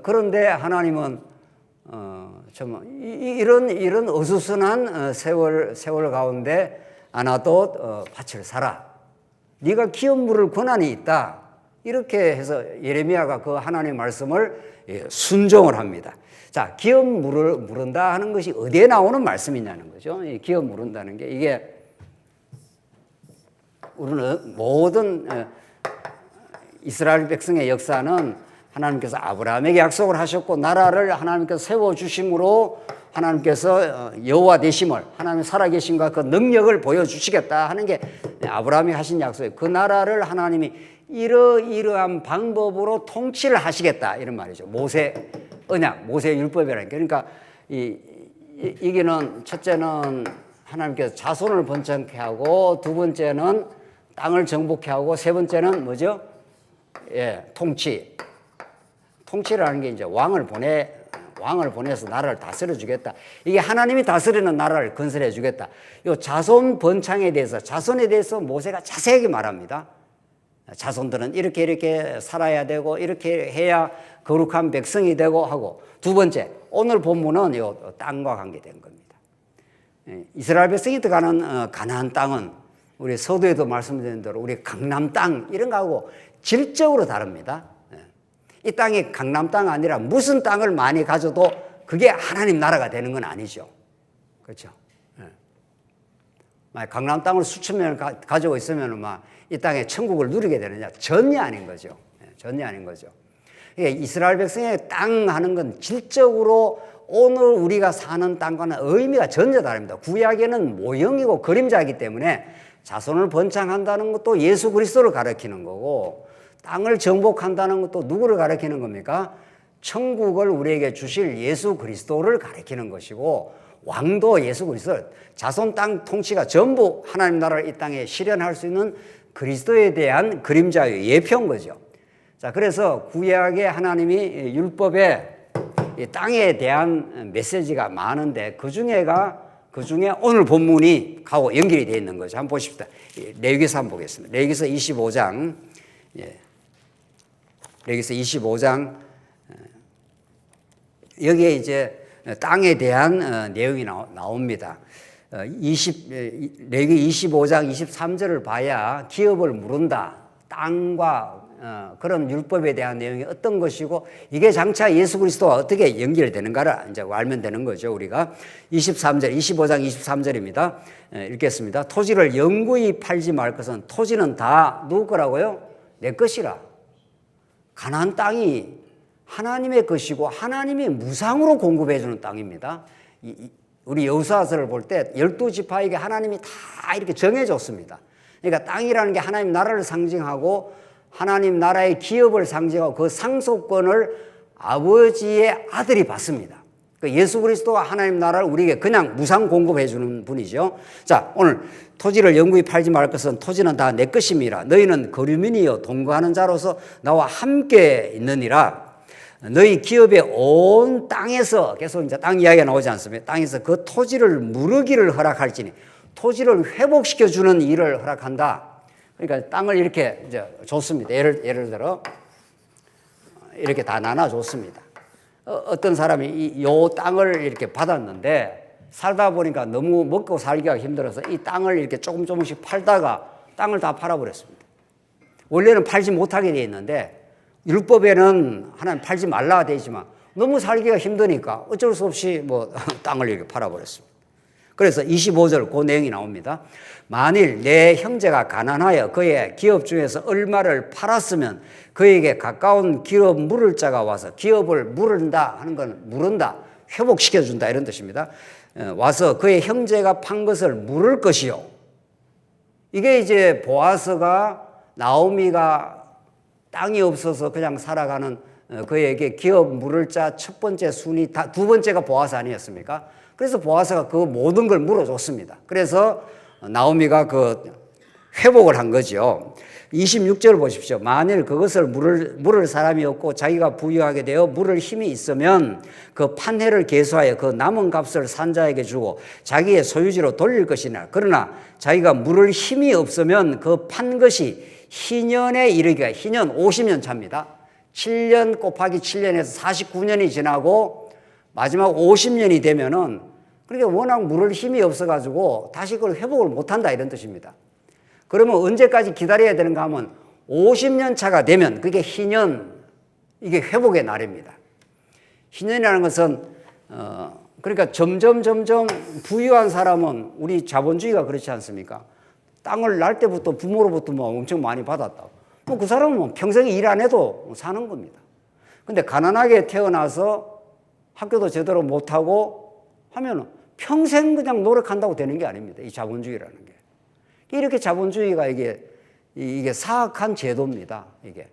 그런데 하나님은 이런 어수선한 세월 가운데 아나돗 밭을 사라. 네가 기업 물을 권한이 있다. 이렇게 해서 예레미야가 그 하나님의 말씀을 순종을 합니다. 자, 기업 물은다 하는 것이 어디에 나오는 말씀이냐는 거죠. 기업 물은다는 게 이게 우리는 모든 이스라엘 백성의 역사는 하나님께서 아브라함에게 약속을 하셨고 나라를 하나님께서 세워주심으로 하나님께서 여호와 되심을 하나님 살아계심과 그 능력을 보여주시겠다 하는 게 아브라함이 하신 약속이에요. 그 나라를 하나님이 이러이러한 방법으로 통치를 하시겠다 이런 말이죠. 모세 언약, 모세 율법이라는 게. 그러니까 이게는 첫째는 하나님께서 자손을 번창케 하고 두 번째는 땅을 정복케 하고 세 번째는 뭐죠? 통치. 통치라는 게 이제 왕을 보내서 나라를 다스려 주겠다. 이게 하나님이 다스리는 나라를 건설해 주겠다. 이 자손 번창에 대해서, 자손에 대해서 모세가 자세하게 말합니다. 자손들은 이렇게 살아야 되고, 이렇게 해야 거룩한 백성이 되고 하고. 두 번째, 오늘 본문은 이 땅과 관계된 겁니다. 이스라엘 백성이 들어가는 가나안 땅은 우리 서두에도 말씀드린 대로 우리 강남 땅 이런 거하고 질적으로 다릅니다. 이 땅이 강남 땅 아니라 무슨 땅을 많이 가져도 그게 하나님 나라가 되는 건 아니죠. 그렇죠? 강남 땅을 수천 년을 가지고 있으면 이 땅에 천국을 누리게 되느냐? 전혀 아닌 거죠. 전혀 아닌 거죠. 이스라엘 백성의 땅 하는 건 질적으로 오늘 우리가 사는 땅과는 의미가 전혀 다릅니다. 구약에는 모형이고 그림자이기 때문에 자손을 번창한다는 것도 예수 그리스도를 가리키는 거고, 땅을 정복한다는 것도 누구를 가리키는 겁니까? 천국을 우리에게 주실 예수 그리스도를 가리키는 것이고, 왕도 예수 그리스도, 자손 땅 통치가 전부 하나님 나라를 이 땅에 실현할 수 있는 그리스도에 대한 그림자의 예표인 거죠. 자, 그래서 구약의 하나님이 율법에 이 땅에 대한 메시지가 많은데 그 중에 오늘 본문이 하고 연결이 되어 있는 거죠. 한번 보십시다. 레위기서 한번 보겠습니다. 레위기서 25장. 레위기서 25장. 여기에 이제 땅에 대한 내용이 나옵니다. 레위기 25장 23절을 봐야 기업을 물은다. 땅과 그런 율법에 대한 내용이 어떤 것이고 이게 장차 예수 그리스도와 어떻게 연결되는가를 이제 알면 되는 거죠. 우리가 25장 23절입니다. 읽겠습니다. 토지를 영구히 팔지 말 것은 토지는 다 누구 거라고요? 내 것이라. 가나안 땅이 하나님의 것이고 하나님이 무상으로 공급해 주는 땅입니다. 우리 여호수아서를 볼 때 12지파에게 하나님이 다 이렇게 정해줬습니다. 그러니까 땅이라는 게 하나님 나라를 상징하고 하나님 나라의 기업을 상징하고 그 상속권을 아버지의 아들이 받습니다. 예수 그리스도가 하나님 나라를 우리에게 그냥 무상 공급해 주는 분이죠. 자, 오늘 토지를 영구히 팔지 말 것은 토지는 다 내 것임이라. 너희는 거류민이여 동거하는 자로서 나와 함께 있느니라. 너희 기업의 온 땅에서, 계속 이제 땅 이야기가 나오지 않습니까? 땅에서 그 토지를 무르기를 허락할지니, 토지를 회복시켜 주는 일을 허락한다. 그러니까 땅을 이렇게 이제 줬습니다. 예를 들어 이렇게 다 나눠줬습니다. 어떤 사람이 요 땅을 이렇게 받았는데 살다 보니까 너무 먹고 살기가 힘들어서 이 땅을 이렇게 조금씩 팔다가 땅을 다 팔아버렸습니다. 원래는 팔지 못하게 돼 있는데 율법에는 하나님 팔지 말라 돼 있지만 너무 살기가 힘드니까 어쩔 수 없이 땅을 이렇게 팔아버렸습니다. 그래서 25절 그 내용이 나옵니다. 만일 내 형제가 가난하여 그의 기업 중에서 얼마를 팔았으면 그에게 가까운 기업 물을 자가 와서 기업을 물은다 하는 건 물은다, 회복시켜준다 이런 뜻입니다. 와서 그의 형제가 판 것을 물을 것이요. 이게 이제 보아스가 나오미가 땅이 없어서 그냥 살아가는 그에게 기업 물을 자 첫 번째 순위, 두 번째가 보아스 아니었습니까? 그래서 보아스가 그 모든 걸 물어줬습니다. 그래서 나오미가 그 회복을 한 거죠. 26절 보십시오. 만일 그것을 물을 사람이 없고 자기가 부유하게 되어 물을 힘이 있으면 그 판회를 계수하여 그 남은 값을 산자에게 주고 자기의 소유지로 돌릴 것이나, 그러나 자기가 물을 힘이 없으면 그 판 것이 희년에 이르기가, 희년 50년 차입니다. 7년 곱하기 7년에서 49년이 지나고 마지막 50년이 되면은, 그러니까 워낙 물을 힘이 없어가지고 다시 그걸 회복을 못한다 이런 뜻입니다. 그러면 언제까지 기다려야 되는가 하면 50년 차가 되면 그게 희년, 이게 회복의 날입니다. 희년이라는 것은 그러니까 점점 부유한 사람은, 우리 자본주의가 그렇지 않습니까? 땅을 날 때부터 부모로부터 엄청 많이 받았다. 그 사람은 평생 일 안 해도 사는 겁니다. 근데 가난하게 태어나서 학교도 제대로 못하고 하면은 평생 그냥 노력한다고 되는 게 아닙니다. 이 자본주의라는 게. 이렇게 자본주의가 이게 사악한 제도입니다. 이게.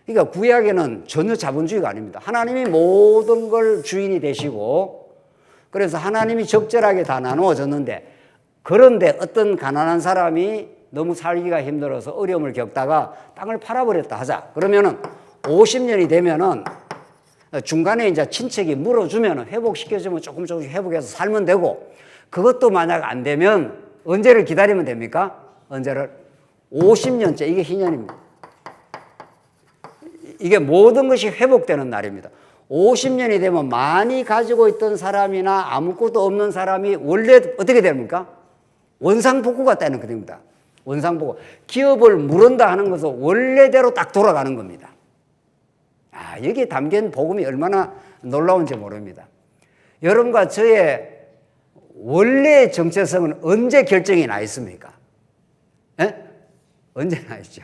그러니까 구약에는 전혀 자본주의가 아닙니다. 하나님이 모든 걸 주인이 되시고, 그래서 하나님이 적절하게 다 나누어 줬는데, 그런데 어떤 가난한 사람이 너무 살기가 힘들어서 어려움을 겪다가 땅을 팔아버렸다 하자. 그러면은 50년이 되면은 중간에 이제 친척이 물어주면 회복시켜주면 조금씩 회복해서 살면 되고, 그것도 만약 안 되면 언제를 기다리면 됩니까? 언제를? 50년째. 이게 희년입니다. 이게 모든 것이 회복되는 날입니다. 50년이 되면 많이 가지고 있던 사람이나 아무것도 없는 사람이 원래 어떻게 됩니까? 원상복구가 되는 겁니다. 원상복구. 기업을 물은다 하는 것은 원래대로 딱 돌아가는 겁니다. 여기에 담긴 복음이 얼마나 놀라운지 모릅니다. 여러분과 저의 원래의 정체성은 언제 결정이 나 있습니까? 언제 나 있죠?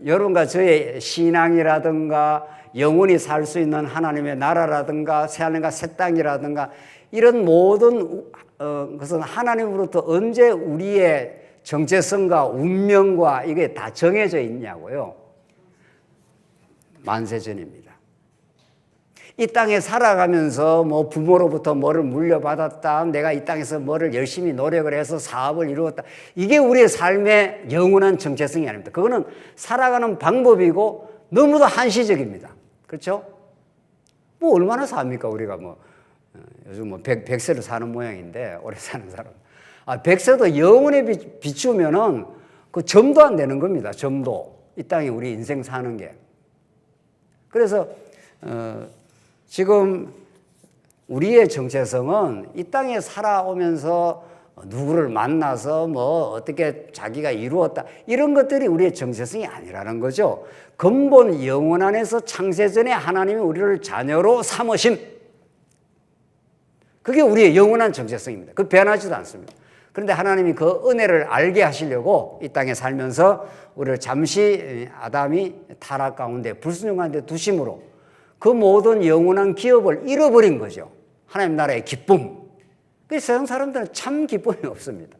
여러분과 저의 신앙이라든가 영원히 살 수 있는 하나님의 나라라든가 새하늘과 새 땅이라든가 이런 모든 것은 하나님으로부터 언제 우리의 정체성과 운명과 이게 다 정해져 있냐고요. 만세 전입니다. 이 땅에 살아가면서 뭐 부모로부터 뭐를 물려받았다, 내가 이 땅에서 뭐를 열심히 노력을 해서 사업을 이루었다, 이게 우리의 삶의 영원한 정체성이 아닙니다. 그거는 살아가는 방법이고 너무도 한시적입니다. 그렇죠? 뭐 얼마나 삽니까? 우리가 뭐 요즘 뭐 100세를 사는 모양인데, 오래 사는 사람. 100세도 영원에 비추면은 그 점도 안 되는 겁니다. 점도. 이 땅에 우리 인생 사는 게. 그래서 지금 우리의 정체성은 이 땅에 살아오면서 누구를 만나서 뭐 어떻게 자기가 이루었다, 이런 것들이 우리의 정체성이 아니라는 거죠. 근본 영원 안에서 창세전에 하나님이 우리를 자녀로 삼으심, 그게 우리의 영원한 정체성입니다. 그 변하지도 않습니다. 그런데 하나님이 그 은혜를 알게 하시려고 이 땅에 살면서 우리를 잠시 아담이 타락 가운데 불순종 가운데 두심으로 그 모든 영원한 기업을 잃어버린 거죠. 하나님 나라의 기쁨. 그 세상 사람들은 참 기쁨이 없습니다.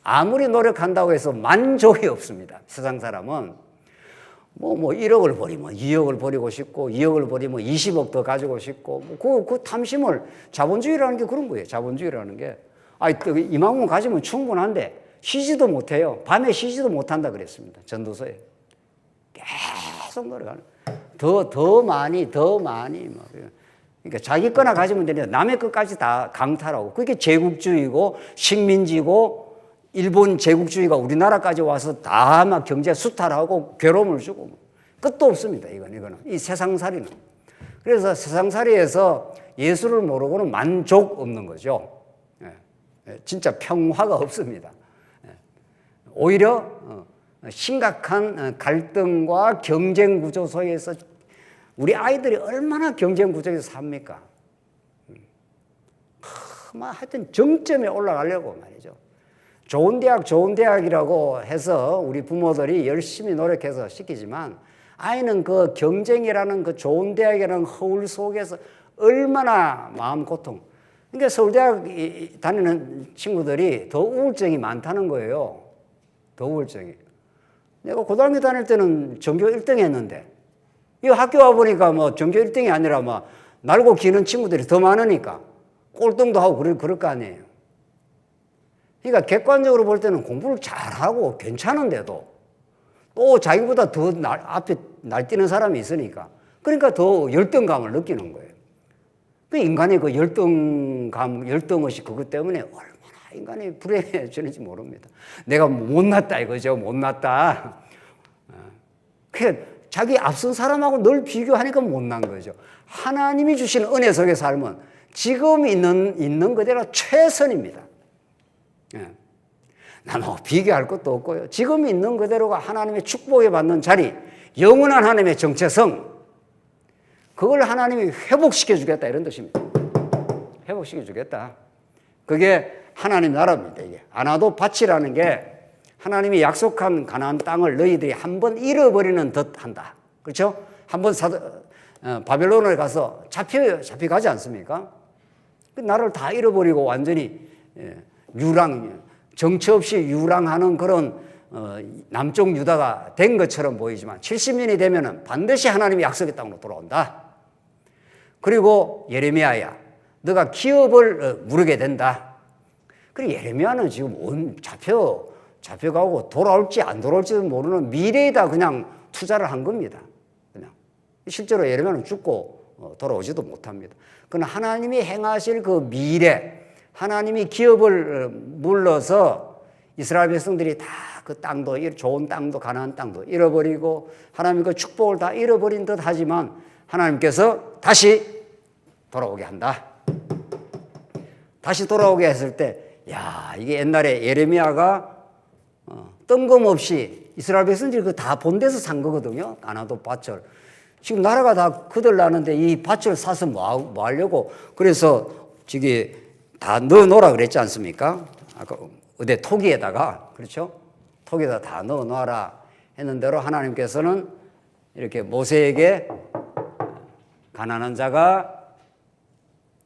아무리 노력한다고 해서 만족이 없습니다. 세상 사람은 뭐 1억을 버리면 2억을 버리고 싶고, 2억을 버리면 20억 더 가지고 싶고, 그 탐심을, 자본주의라는 게 그런 거예요. 자본주의라는 게. 이만큼 가지면 충분한데 쉬지도 못해요. 밤에 쉬지도 못한다 그랬습니다. 전도서에. 계속 노력하는. 더 많이. 그러니까 자기 거나 가지면 되는데 남의 것까지 다 강탈하고, 그게 제국주의고 식민지고, 일본 제국주의가 우리나라까지 와서 다 막 경제 수탈하고 괴로움을 주고 끝도 없습니다. 이거는 이 세상살이는. 그래서 세상살이에서 예수를 모르고는 만족 없는 거죠. 진짜 평화가 없습니다. 오히려 심각한 갈등과 경쟁 구조 속에서 우리 아이들이 얼마나 경쟁 구조에서 삽니까? 하여튼 정점에 올라가려고 말이죠. 좋은 대학이라고 해서 우리 부모들이 열심히 노력해서 시키지만, 아이는 그 경쟁이라는 그 좋은 대학이라는 허울 속에서 얼마나 마음 고통. 그러니까 서울대학 다니는 친구들이 더 우울증이 많다는 거예요. 더 우울증이. 내가 고등학교 다닐 때는 전교 1등 했는데, 이 학교 와보니까 뭐 전교 1등이 아니라 막 날고 기는 친구들이 더 많으니까 꼴등도 하고 그럴 거 아니에요. 그러니까 객관적으로 볼 때는 공부를 잘하고 괜찮은데도 또 자기보다 더 앞에 날뛰는 사람이 있으니까, 그러니까 더 열등감을 느끼는 거예요. 그 인간의 그 열등의식, 그것 때문에 얼마나 인간이 불행해지는지 모릅니다. 내가 못났다 이거죠. 못났다. 그 자기 앞선 사람하고 늘 비교하니까 못난 거죠. 하나님이 주신 은혜 속의 삶은 지금 있는 그대로 최선입니다. 나뭐 비교할 것도 없고요. 지금 있는 그대로가 하나님의 축복에 받는 자리, 영원한 하나님의 정체성, 그걸 하나님이 회복시켜 주겠다, 이런 뜻입니다. 회복시켜 주겠다. 그게 하나님 나라입니다. 이게 아나도 밭이라는 게 하나님이 약속한 가나안 땅을 너희들이 한번 잃어버리는 듯 한다. 그렇죠? 한번 바벨론을 가서 잡혀가지 않습니까? 그 나라를 다 잃어버리고 완전히 정처 없이 유랑하는 그런 남쪽 유다가 된 것처럼 보이지만 70년이 되면은 반드시 하나님이 약속의 땅으로 돌아온다. 그리고 예레미야야, 너가 기업을 물게 된다. 그리고 예레미야는 지금 잡혀가고 돌아올지 안 돌아올지도 모르는 미래에다 그냥 투자를 한 겁니다. 그냥 실제로 예레미야는 죽고 돌아오지도 못합니다. 그러나 하나님이 행하실 그 미래, 하나님이 기업을 물러서 이스라엘 백성들이 다 그 땅도, 좋은 땅도, 가나안 땅도 잃어버리고 하나님 그 축복을 다 잃어버린 듯 하지만 하나님께서 다시 돌아오게 한다. 다시 돌아오게 했을 때, 야, 이게 옛날에 예레미야가 뜬금없이 이스라엘 백성들이 그 다 본 데서 산 거거든요. 가나도 밭을. 지금 나라가 다 그들 나는데 이 밭을 사서 뭐 하려고. 그래서 저기 다 넣어놓으라 그랬지 않습니까? 아까 어디 토기에다가, 그렇죠? 토기에다 다 넣어놓아라 했는 대로 하나님께서는 이렇게 모세에게 가난한 자가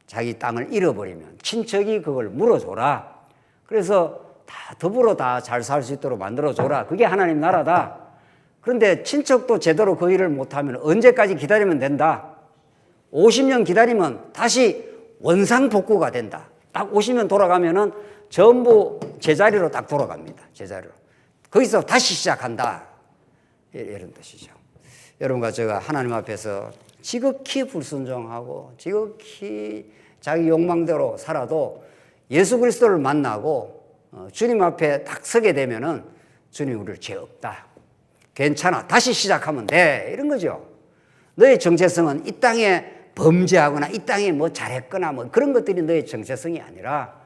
자기 땅을 잃어버리면 친척이 그걸 물어줘라. 그래서 다 더불어 다 잘 살 수 있도록 만들어줘라. 그게 하나님 나라다. 그런데 친척도 제대로 그 일을 못하면 언제까지 기다리면 된다. 50년 기다리면 다시 원상복구가 된다. 딱 50년 돌아가면은 전부 제자리로 딱 돌아갑니다. 제자리로. 거기서 다시 시작한다. 이런 뜻이죠. 여러분과 제가 하나님 앞에서 지극히 불순종하고 지극히 자기 욕망대로 살아도 예수 그리스도를 만나고 주님 앞에 딱 서게 되면은 주님 우리를 죄 없다. 괜찮아. 다시 시작하면 돼. 이런 거죠. 너의 정체성은 이 땅에 범죄하거나 이 땅에 뭐 잘했거나 뭐 그런 것들이 너의 정체성이 아니라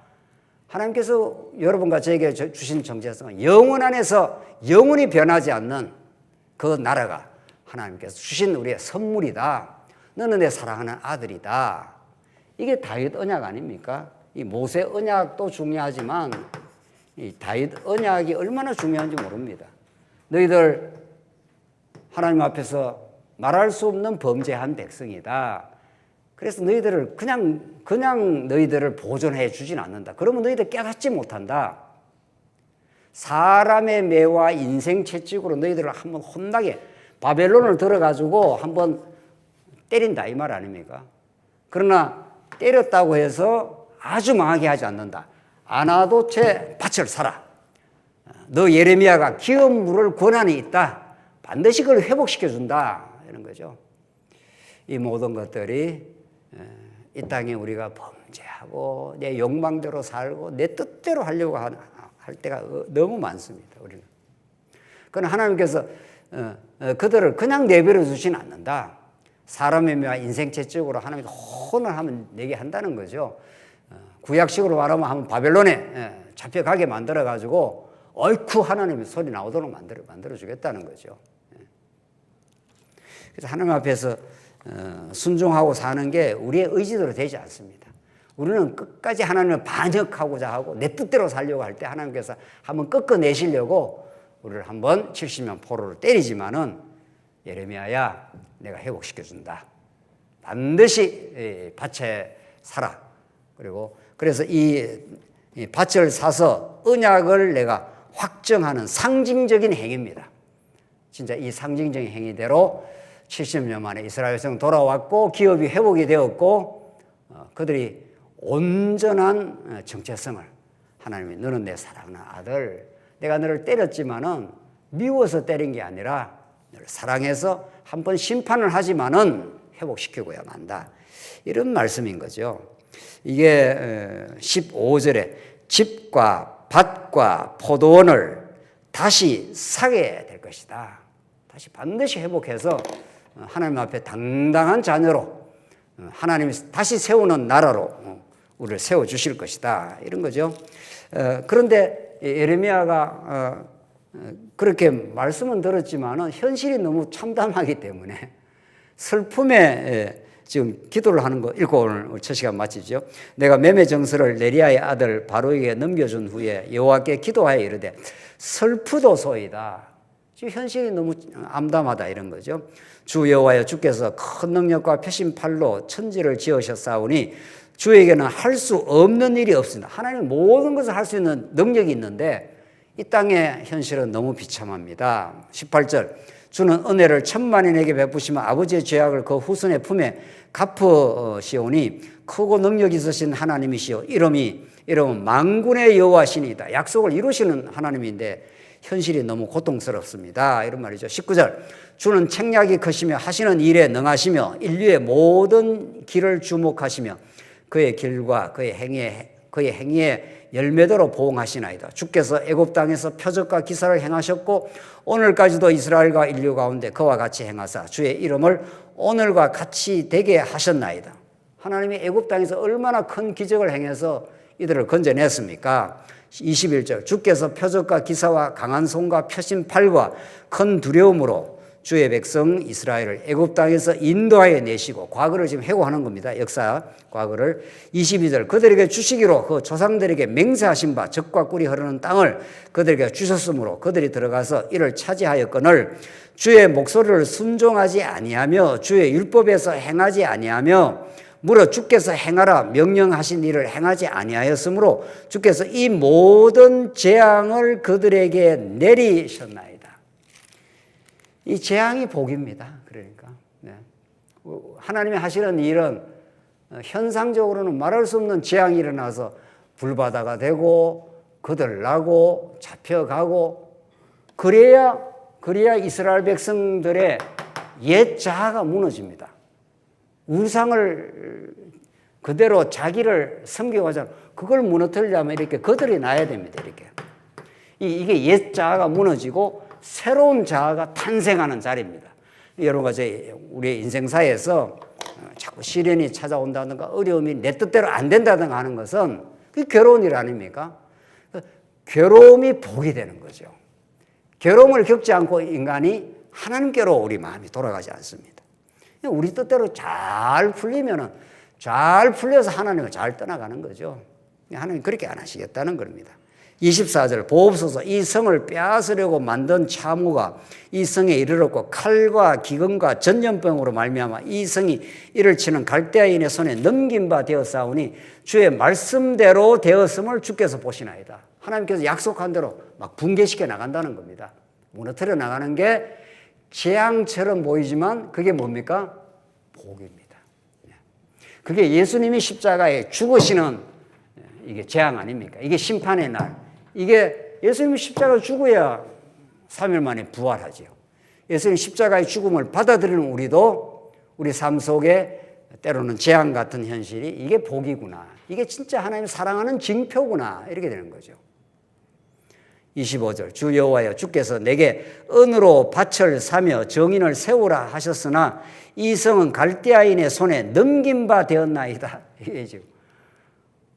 하나님께서 여러분과 저에게 주신 정체성은 영원 안에서 영원히 변하지 않는 그 나라가 하나님께서 주신 우리의 선물이다. 너는 내 사랑하는 아들이다. 이게 다윗 언약 아닙니까? 이 모세 언약도 중요하지만 이 다윗 언약이 얼마나 중요한지 모릅니다. 너희들 하나님 앞에서 말할 수 없는 범죄한 백성이다. 그래서 너희들을 그냥 너희들을 보존해 주진 않는다. 그러면 너희들 깨닫지 못한다. 사람의 매와 인생 채찍으로 너희들을 한번 혼나게 바벨론을 들어가지고 한번 때린다 이 말 아닙니까? 그러나 때렸다고 해서 아주 망하게 하지 않는다. 아나도체 밭을 사라. 너 예레미야가 기업 물을 권한이 있다. 반드시 그걸 회복시켜준다. 이런 거죠. 이 모든 것들이 이 땅에 우리가 범죄하고 내 욕망대로 살고 내 뜻대로 하려고 할 때가 너무 많습니다. 우리는. 그러나 하나님께서 그들을 그냥 내버려 두진 않는다. 사람의 매와 인생 채찍으로 하나님이 혼을 하면 내게 한다는 거죠. 구약식으로 말하면 한번 바벨론에 잡혀가게 만들어가지고 어이쿠 하나님의 소리 나오도록 만들어주겠다는 거죠. 그래서 하나님 앞에서 순종하고 사는 게 우리의 의지대로 되지 않습니다. 우리는 끝까지 하나님을 반역하고자 하고 내 뜻대로 살려고 할 때 하나님께서 한번 꺾어내시려고 우리를 한번 70년 포로를 때리지만은 예레미야야 내가 회복시켜준다. 반드시 밭에 살아. 그리고 그래서 이 밭을 사서 언약을 내가 확정하는 상징적인 행위입니다. 진짜 이 상징적인 행위대로 70년 만에 이스라엘 백성 돌아왔고 기업이 회복이 되었고 그들이 온전한 정체성을 하나님이 너는 내 사랑하는 아들 내가 너를 때렸지만은 미워서 때린 게 아니라 너를 사랑해서 한번 심판을 하지만은 회복시키고야 만다. 이런 말씀인 거죠. 이게 15절에 집과 밭과 포도원을 다시 사게 될 것이다. 다시 반드시 회복해서 하나님 앞에 당당한 자녀로 하나님이 다시 세우는 나라로 우리를 세워주실 것이다. 이런 거죠. 그런데 예레미야가 그렇게 말씀은 들었지만 현실이 너무 참담하기 때문에 슬픔에 지금 기도를 하는 거 읽고 오늘 첫 시간 마치죠. 내가 매매 정서를 네리야의 아들 바로에게 넘겨준 후에 여호와께 기도하여 이르되 슬프도소이다. 지금 현실이 너무 암담하다 이런 거죠. 주 여호와여 주께서 큰 능력과 표심팔로 천지를 지으셨사오니 주에게는 할 수 없는 일이 없습니다. 하나님은 모든 것을 할 수 있는 능력이 있는데 이 땅의 현실은 너무 비참합니다. 18절 주는 은혜를 천만인에게 베푸시며 아버지의 죄악을 그 후손의 품에 갚으시오니 크고 능력 있으신 하나님이시오. 이름은 만군의 여호와시니이다. 약속을 이루시는 하나님인데 현실이 너무 고통스럽습니다. 이런 말이죠. 19절. 주는 책략이 크시며 하시는 일에 능하시며 인류의 모든 길을 주목하시며 그의 길과 그의 행위에 열매대로 보응하시나이다. 주께서 애굽 땅에서 표적과 기사를 행하셨고 오늘까지도 이스라엘과 인류 가운데 그와 같이 행하사 주의 이름을 오늘과 같이 되게 하셨나이다. 하나님이 애굽 땅에서 얼마나 큰 기적을 행해서 이들을 건져냈습니까? 21절. 주께서 표적과 기사와 강한 손과 펴신 팔과 큰 두려움으로 주의 백성 이스라엘을 애굽 땅에서 인도하여 내시고, 과거를 지금 회고하는 겁니다. 역사 과거를. 22절. 그들에게 주시기로 그 조상들에게 맹세하신 바 적과 꿀이 흐르는 땅을 그들에게 주셨으므로 그들이 들어가서 이를 차지하였거늘 주의 목소리를 순종하지 아니하며 주의 율법에서 행하지 아니하며 무려 주께서 행하라 명령하신 일을 행하지 아니하였으므로 주께서 이 모든 재앙을 그들에게 내리셨나이다. 이 재앙이 복입니다. 그러니까 하나님이 하시는 일은 현상적으로는 말할 수 없는 재앙이 일어나서 불바다가 되고 거들나고 잡혀가고, 그래야 이스라엘 백성들의 옛 자아가 무너집니다. 우상을 그대로 자기를 섬겨가자 그걸 무너뜨리려면 이렇게 거들이 나야 됩니다. 이렇게 이게 옛 자아가 무너지고 새로운 자아가 탄생하는 자리입니다. 여러분, 우리의 인생사에서 자꾸 시련이 찾아온다든가 어려움이 내 뜻대로 안 된다든가 하는 것은 그게 괴로운 일 아닙니까? 괴로움이 복이 되는 거죠. 괴로움을 겪지 않고 인간이 하나님께로 우리 마음이 돌아가지 않습니다. 우리 뜻대로 잘 풀려서 하나님을 잘 떠나가는 거죠. 하나님 그렇게 안 하시겠다는 겁니다. 24절. 보옵소서 이 성을 빼앗으려고 만든 참호가 이 성에 이르렀고 칼과 기근과 전염병으로 말미암아 이 성이 이를 치는 갈대아인의 손에 넘긴 바 되었사오니 주의 말씀대로 되었음을 주께서 보시나이다. 하나님께서 약속한 대로 막 붕괴시켜 나간다는 겁니다. 무너뜨려 나가는 게 재앙처럼 보이지만 그게 뭡니까? 복입니다. 그게 예수님이 십자가에 죽으시는 이게 재앙 아닙니까? 이게 심판의 날. 이게 예수님이 십자가에 죽어야 3일 만에 부활하죠. 예수님 십자가의 죽음을 받아들이는 우리도 우리 삶 속에 때로는 재앙 같은 현실이 이게 복이구나. 이게 진짜 하나님 사랑하는 징표구나. 이렇게 되는 거죠. 25절. 주 여호와여 주께서 내게 은으로 밭을 사며 정인을 세우라 하셨으나 이 성은 갈대아인의 손에 넘긴 바 되었나이다. 이게 지금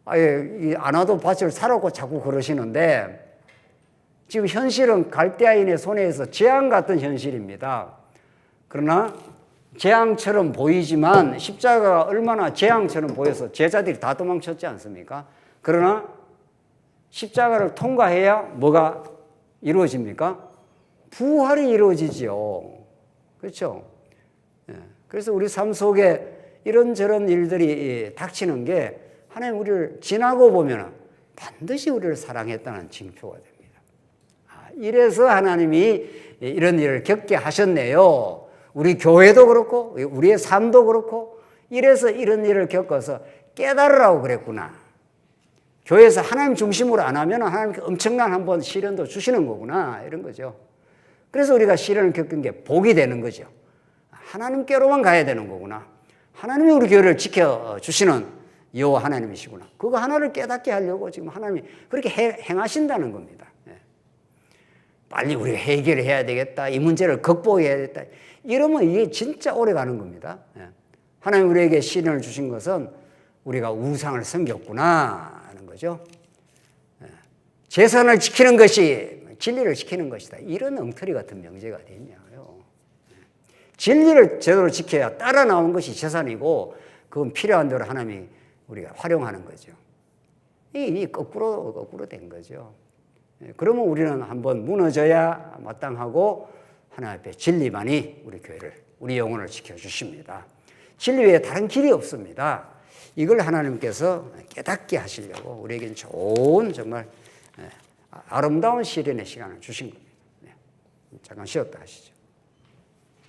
안 와도 밭을 사라고 자꾸 그러시는데 지금 현실은 갈대아인의 손에서 재앙 같은 현실입니다. 그러나 재앙처럼 보이지만 십자가가 얼마나 재앙처럼 보여서 제자들이 다 도망쳤지 않습니까? 그러나 십자가를 통과해야 뭐가 이루어집니까? 부활이 이루어지죠. 그렇죠? 그래서 우리 삶 속에 이런저런 일들이 닥치는 게 하나님 우리를 지나고 보면 반드시 우리를 사랑했다는 징표가 됩니다. 이래서 하나님이 이런 일을 겪게 하셨네요. 우리 교회도 그렇고 우리의 삶도 그렇고 이래서 이런 일을 겪어서 깨달으라고 그랬구나. 교회에서 하나님 중심으로 안 하면 하나님께 엄청난 한번 시련도 주시는 거구나. 이런 거죠. 그래서 우리가 시련을 겪은 게 복이 되는 거죠. 하나님께로만 가야 되는 거구나. 하나님이 우리 교회를 지켜주시는 여호와 하나님이시구나. 그거 하나를 깨닫게 하려고 지금 하나님이 그렇게 행하신다는 겁니다. 빨리 우리가 해결해야 되겠다. 이 문제를 극복해야 되겠다. 이러면 이게 진짜 오래 가는 겁니다. 하나님 우리에게 시련을 주신 것은 우리가 우상을 섬겼구나 하는 거죠. 재산을 지키는 것이 진리를 지키는 것이다. 이런 엉터리 같은 명제가 됐냐고요. 진리를 제대로 지켜야 따라 나오는 것이 재산이고 그건 필요한 대로 하나님이 우리가 활용하는 거죠. 이 거꾸로 된 거죠. 그러면 우리는 한번 무너져야 마땅하고 하나님 앞에 진리만이 우리 교회를, 우리 영혼을 지켜주십니다. 진리 외에 다른 길이 없습니다. 이걸 하나님께서 깨닫게 하시려고 우리에겐 좋은 정말 아름다운 시련의 시간을 주신 겁니다. 잠깐 쉬었다 하시죠.